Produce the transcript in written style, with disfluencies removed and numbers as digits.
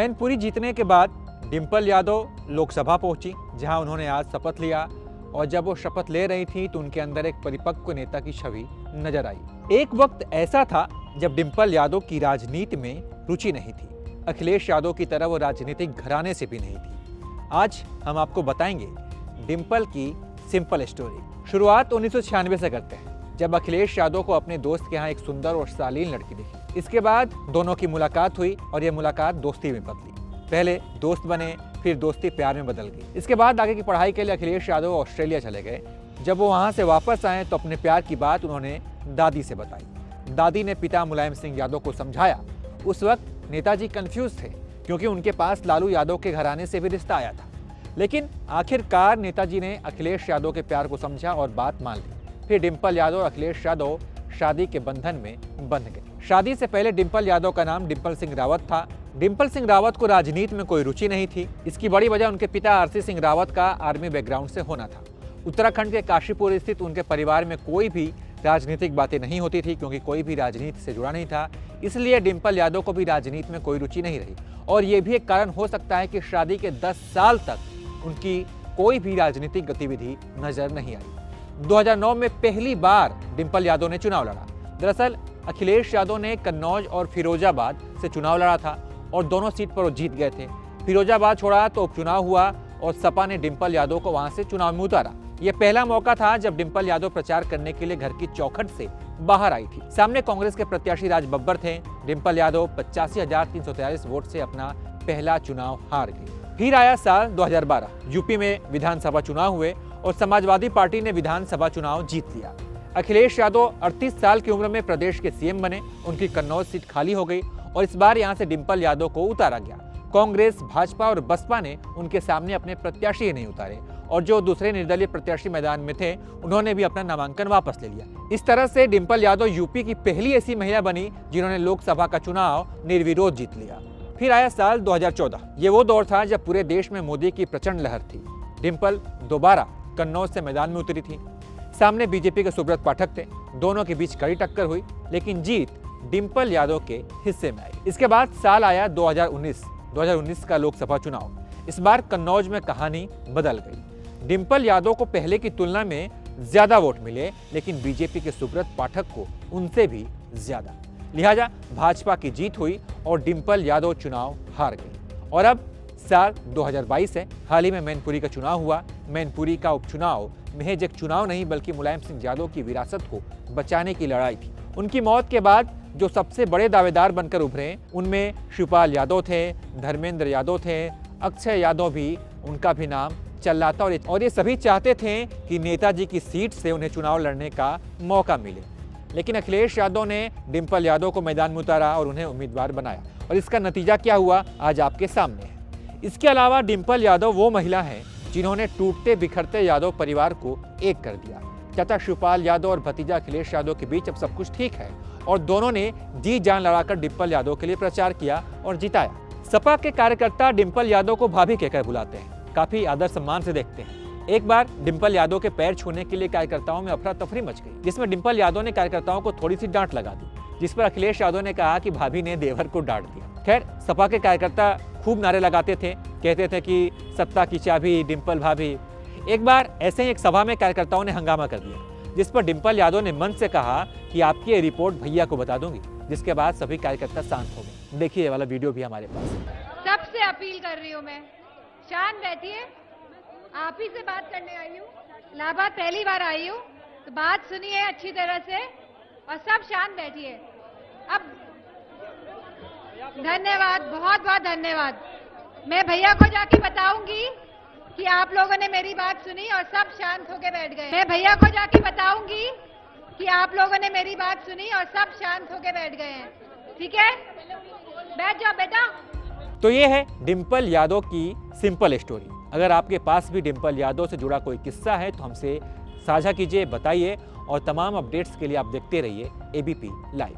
मैनपुरी जीतने के बाद डिंपल यादव लोकसभा पहुंची, जहां उन्होंने आज शपथ लिया। और जब वो शपथ ले रही थी तो उनके अंदर एक परिपक्व नेता की छवि नजर आई। एक वक्त ऐसा था जब डिंपल यादव की राजनीति में रुचि नहीं थी। अखिलेश यादव की तरह वो राजनीतिक घराने से भी नहीं थी। आज हम आपको बताएंगे डिंपल की सिंपल स्टोरी। शुरुआत 1996 से करते हैं, जब अखिलेश यादव को अपने दोस्त के यहाँ एक सुंदर और शालीन लड़की दिखी। इसके बाद दोनों की मुलाकात हुई और यह मुलाकात दोस्ती में बदली। पहले दोस्त बने, फिर दोस्ती प्यार में बदल गई। इसके बाद आगे की पढ़ाई के लिए अखिलेश यादव ऑस्ट्रेलिया चले गए। जब वो वहाँ से वापस आए तो अपने प्यार की बात उन्होंने दादी से बताई। दादी ने पिता मुलायम सिंह यादव को समझाया। उस वक्त नेताजी कंफ्यूज थे, क्योंकि उनके पास लालू यादव के घराने से भी रिश्ता आया था। लेकिन आखिरकार नेताजी ने अखिलेश यादव के प्यार को समझा और बात मान ली। फिर डिंपल यादव और अखिलेश यादव शादी के बंधन में बंध गए। शादी से पहले डिंपल यादव का नाम डिंपल सिंह रावत था। डिंपल सिंह रावत को राजनीति में कोई रुचि नहीं थी। इसकी बड़ी वजह उनके पिता आरसी सिंह रावत का आर्मी बैकग्राउंड से होना था। उत्तराखंड के काशीपुर स्थित उनके परिवार में कोई भी राजनीतिक बातें नहीं होती थी, क्योंकि कोई भी राजनीति से जुड़ा नहीं था। इसलिए डिंपल यादव को भी राजनीति में कोई रुचि नहीं रही। और ये भी एक कारण हो सकता है कि शादी के 10 साल तक उनकी कोई भी राजनीतिक गतिविधि नजर नहीं आई। 2009 में पहली बार डिंपल यादव ने चुनाव लड़ा। दरअसल अखिलेश यादव ने कन्नौज और फिरोजाबाद से चुनाव लड़ा था और दोनों सीट पर वो जीत गए थे। फिरोजाबाद छोड़ा तो उपचुनाव हुआ और सपा ने डिंपल यादव को वहां से चुनाव में उतारा। यह पहला मौका था जब डिंपल यादव प्रचार करने के लिए घर की चौखट से बाहर आई थी। सामने कांग्रेस के प्रत्याशी राज बब्बर थे। डिंपल यादव 85,343 वोट से अपना पहला चुनाव हार गई। फिर आया साल 2012। यूपी में विधानसभा चुनाव हुए और समाजवादी पार्टी ने विधानसभा चुनाव जीत लिया। अखिलेश यादव 38 साल की उम्र में प्रदेश के सीएम बने। उनकी कन्नौज सीट खाली हो गई और इस बार यहां से डिंपल यादव को उतारा गया। कांग्रेस, भाजपा और बसपा ने उनके सामने अपने प्रत्याशी ही नहीं उतारे और जो दूसरे निर्दलीय प्रत्याशी मैदान में थे उन्होंने भी अपना नामांकन वापस ले लिया। इस तरह से डिंपल यादव यूपी की पहली ऐसी महिला बनी जिन्होंने लोकसभा का चुनाव निर्विरोध जीत लिया। फिर आया साल 2014। ये वो दौर था जब पूरे देश में मोदी की प्रचंड लहर थी। डिंपल दोबारा कन्नौज से मैदान में उतरी थी। सामने बीजेपी के सुब्रत पाठक थे। दोनों के बीच कड़ी टक्कर हुई, लेकिन जीत डिंपल यादव के हिस्से में आई। इसके बाद साल आया 2019 का लोकसभा चुनाव। इस बार कन्नौज में कहानी बदल गई। डिंपल यादव को पहले की तुलना में ज्यादा वोट मिले, लेकिन बीजेपी के सुब्रत पाठक को उनसे भी ज्यादा। लिहाजा भाजपा की जीत हुई और डिंपल यादव चुनाव हार गई। और अब साल 2022 है। हाल ही में मैनपुरी का चुनाव हुआ। मैनपुरी का उपचुनाव महज एक चुनाव नहीं, बल्कि मुलायम सिंह यादव की विरासत को बचाने की लड़ाई थी। उनकी मौत के बाद जो सबसे बड़े दावेदार बनकर उभरे, उनमें शिवपाल यादव थे, धर्मेंद्र यादव थे, अक्षय यादव भी, उनका भी नाम चल रहा था। और ये सभी चाहते थे कि नेताजी की सीट से उन्हें चुनाव लड़ने का मौका मिले। लेकिन अखिलेश यादव ने डिंपल यादव को मैदान में उतारा और उन्हें उम्मीदवार बनाया। और इसका नतीजा क्या हुआ, आज आपके सामने है। इसके अलावा डिंपल यादव वो महिला है जिन्होंने टूटते बिखरते यादव परिवार को एक कर दिया। चाचा शिवपाल यादव और भतीजा अखिलेश यादव के बीच अब सब कुछ ठीक है और दोनों ने जी जान लड़ाकर डिंपल यादव के लिए प्रचार किया और जिताया। सपा के कार्यकर्ता डिंपल यादव को भाभी कहकर बुलाते हैं, काफी आदर सम्मान से देखते हैं। एक बार डिंपल यादव के पैर छूने के लिए कार्यकर्ताओं में अफरा तफरी मच गई, जिसमें डिंपल यादव ने कार्यकर्ताओं को थोड़ी सी डांट लगा दी, जिस पर अखिलेश यादव ने कहा कि भाभी ने देवर को डांट दिया। खैर, सपा के कार्यकर्ता खूब नारे लगाते थे, कहते थे कि सत्ता की चाबी डिंपल भाभी। एक बार ऐसे ही एक सभा में कार्यकर्ताओं ने हंगामा कर दिया, जिस पर डिंपल यादव ने मंच से कहा कि आपकी ये रिपोर्ट भैया को बता दूंगी, जिसके बाद सभी कार्यकर्ता शांत हो गए। देखिए, ये वाला वीडियो भी हमारे पास। सबसे अपील कर रही हूँ मैं, शांत बैठिए। आप ही से बात करने आई हूँ, इलाहाबाद पहली बार आई हूँ, तो बात सुनिए अच्छी तरह से और सब शांत बैठिए। अब धन्यवाद, बहुत बहुत धन्यवाद। मैं भैया को जाके बताऊंगी कि आप लोगों ने मेरी बात सुनी और सब शांत होके बैठ गए। मैं भैया को जाके बताऊंगी कि आप लोगों ने मेरी बात सुनी और सब शांत होके बैठ गए हैं। ठीक है, बैठ जाओ बेटा। तो ये है डिंपल यादव की सिंपल स्टोरी। अगर आपके पास भी डिंपल यादव से जुड़ा कोई किस्सा है तो हमसे साझा कीजिए, बताइए। और तमाम अपडेट्स के लिए आप देखते रहिए एबीपी लाइव।